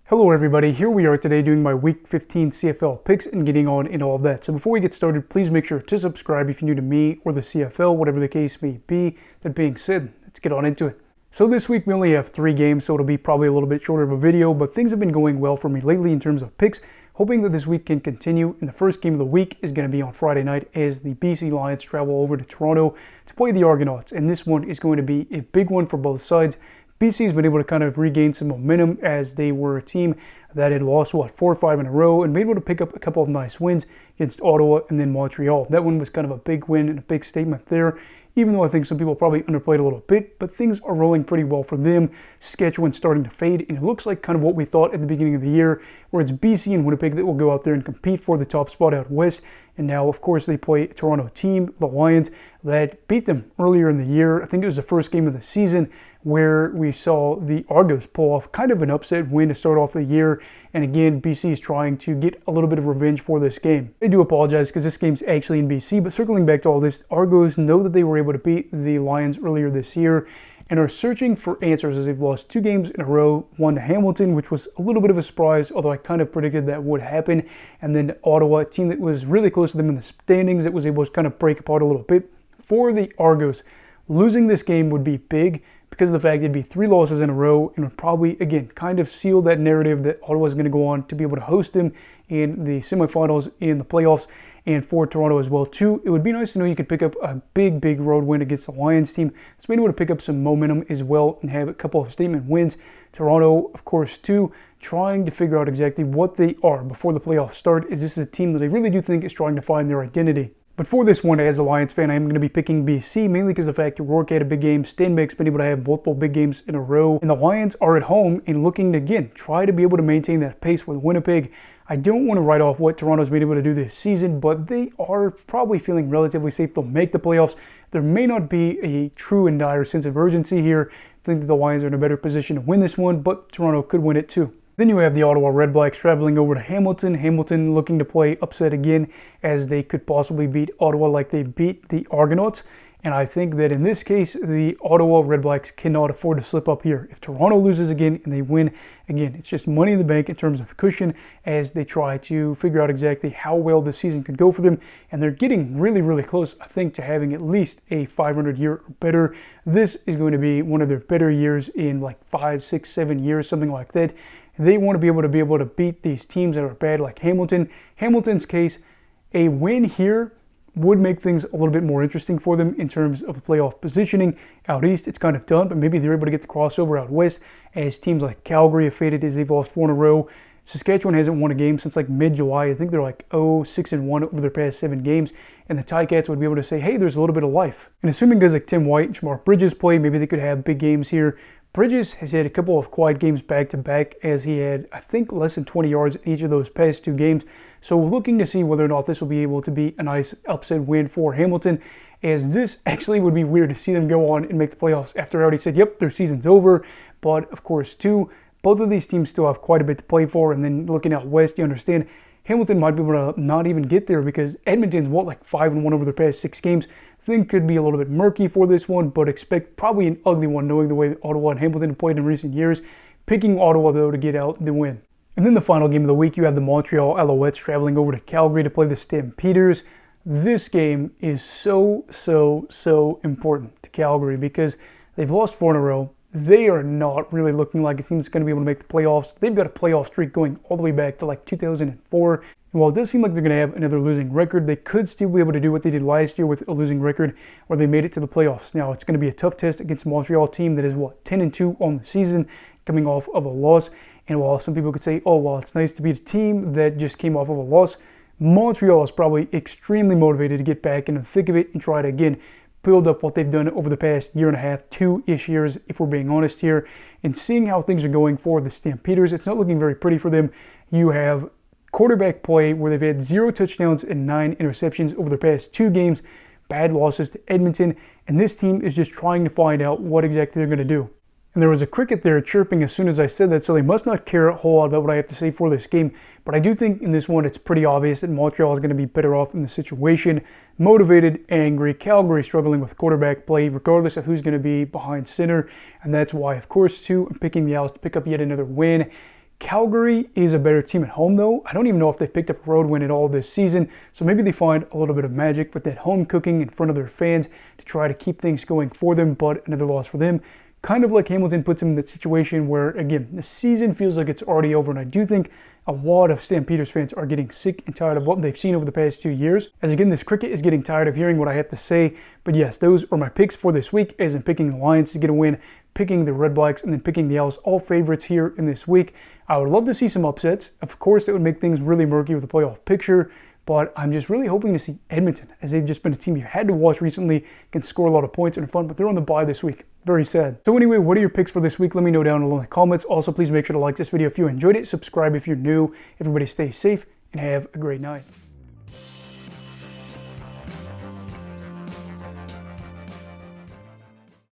Hello everybody, here we are today doing my Week 15 CFL picks and getting on in all of that. So before we get started, please make sure to subscribe if you're new to me or the CFL, whatever the case may be. That being said, let's get on into it. So this week we only have 3 games, so it'll be probably a little bit shorter of a video, but things have been going well for me lately in terms of picks. Hoping that this week can continue, and the first game of the week is going to be on Friday night as the BC Lions travel over to Toronto to play the Argonauts, and this one is going to be a big one for both sides. BC's been able to kind of regain some momentum as they were a team that had lost, 4 or 5 in a row and been able to pick up a couple of nice wins against Ottawa and then Montreal. That one was kind of a big win and a big statement there, even though I think some people probably underplayed a little bit, but things are rolling pretty well for them. Saskatchewan starting to fade, and it looks like kind of what we thought at the beginning of the year, where it's BC and Winnipeg that will go out there and compete for the top spot out west. And now, of course, they play a Toronto team, the Lions, that beat them earlier in the year. I think it was the first game of the season where we saw the Argos pull off kind of an upset win to start off the year. And again, BC is trying to get a little bit of revenge for this game. I do apologize because this game's actually in BC, but circling back to all this, Argos know that they were able to beat the Lions earlier this year and are searching for answers as they've lost 2 games in a row, one to Hamilton, which was a little bit of a surprise, although I kind of predicted that would happen, and then Ottawa, a team that was really close to them in the standings, that was able to kind of break apart a little bit. For the Argos, losing this game would be big because of the fact it'd be 3 losses in a row and would probably, again, kind of seal that narrative that Ottawa is going to go on to be able to host them in the semifinals in the playoffs. And for Toronto as well, too, it would be nice to know you could pick up a big road win against the Lions team. It's been able to pick up some momentum as well and have a couple of statement wins. Toronto, of course, too, trying to figure out exactly what they are before the playoffs start, as this is a team that I really do think is trying to find their identity. But for this one, as a Lions fan, I am going to be picking BC, mainly because of the fact that Rourke had a big game. Stanback's been able to have multiple big games in a row. And the Lions are at home and looking to, again, try to be able to maintain that pace with Winnipeg. I don't want to write off what Toronto's been able to do this season, but they are probably feeling relatively safe. They'll make the playoffs. There may not be a true and dire sense of urgency here. I think that the Lions are in a better position to win this one, but Toronto could win it too. Then you have the Ottawa Redblacks traveling over to Hamilton. Hamilton looking to play upset again, as they could possibly beat Ottawa like they beat the Argonauts. And I think that in this case, the Ottawa Redblacks cannot afford to slip up here. If Toronto loses again and they win again, it's just money in the bank in terms of cushion as they try to figure out exactly how well this season could go for them. And they're getting really close, I think, to having at least a 500 year or better. This is going to be one of their better years in like 5, 6, 7 years, something like that. They want to be able to beat these teams that are bad like Hamilton. Hamilton's case, a win here would make things a little bit more interesting for them in terms of the playoff positioning. Out east, it's kind of done, but maybe they're able to get the crossover out west as teams like Calgary have faded as they've lost 4 in a row. Saskatchewan hasn't won a game since like mid-July. I think they're like 6-1 over their past 7 games. And the Ticats would be able to say, hey, there's a little bit of life. And assuming guys like Tim White and Shamar Bridges play, maybe they could have big games here. Bridges has had a couple of quiet games back-to-back as he had, I think, less than 20 yards in each of those past 2 games. So we're looking to see whether or not this will be able to be a nice upset win for Hamilton, as this actually would be weird to see them go on and make the playoffs after I already said, yep, their season's over. But, of course, too, both of these teams still have quite a bit to play for. And then looking out west, you understand Hamilton might be able to not even get there because Edmonton's, 5-1 over their past 6 games. Thing could be a little bit murky for this one, but expect probably an ugly one knowing the way that Ottawa and Hamilton have played in recent years. Picking Ottawa, though, to get out the win. And then the final game of the week, you have the Montreal Alouettes traveling over to Calgary to play the Stampeders. This game is so important to Calgary because they've lost 4 in a row. They are not really looking like a team that's going to be able to make the playoffs. They've got a playoff streak going all the way back to like 2004. And while it does seem like they're going to have another losing record, they could still be able to do what they did last year with a losing record where they made it to the playoffs. Now, it's going to be a tough test against a Montreal team that is, 10-2 on the season, coming off of a loss. And while some people could say, oh, well, it's nice to beat a team that just came off of a loss, Montreal is probably extremely motivated to get back into the thick of it and try to, again, build up what they've done over the past year and a half, 2-ish years, if we're being honest here. And seeing how things are going for the Stampeders, it's not looking very pretty for them. You have quarterback play where they've had 0 touchdowns and 9 interceptions over their past 2 games, bad losses to Edmonton, and this team is just trying to find out what exactly they're going to do. And there was a cricket there chirping as soon as I said that, so they must not care a whole lot about what I have to say for this game. But I do think in this one it's pretty obvious that Montreal is going to be better off in the situation. Motivated, angry, Calgary struggling with quarterback play regardless of who's going to be behind center. And that's why, of course, too, I'm picking the Owls to pick up yet another win. Calgary is a better team at home, though. I don't even know if they've picked up a road win at all this season, so maybe they find a little bit of magic with that home cooking in front of their fans to try to keep things going for them, but another loss for them. Kind of like Hamilton puts them in that situation where, again, the season feels like it's already over, and I do think a lot of Stampeders fans are getting sick and tired of what they've seen over the past 2 years. As again, this cricket is getting tired of hearing what I have to say, but yes, those are my picks for this week, as in picking the Lions to get a win, picking the Red Blacks, and then picking the Owls, all favorites here in this week. I would love to see some upsets. Of course, that would make things really murky with the playoff picture, but I'm just really hoping to see Edmonton, as they've just been a team you had to watch recently, can score a lot of points and are fun, but they're on the bye this week. Very sad. So anyway, what are your picks for this week? Let me know down below in the comments. Also, please make sure to like this video if you enjoyed it, subscribe if you're new. Everybody stay safe and have a great night.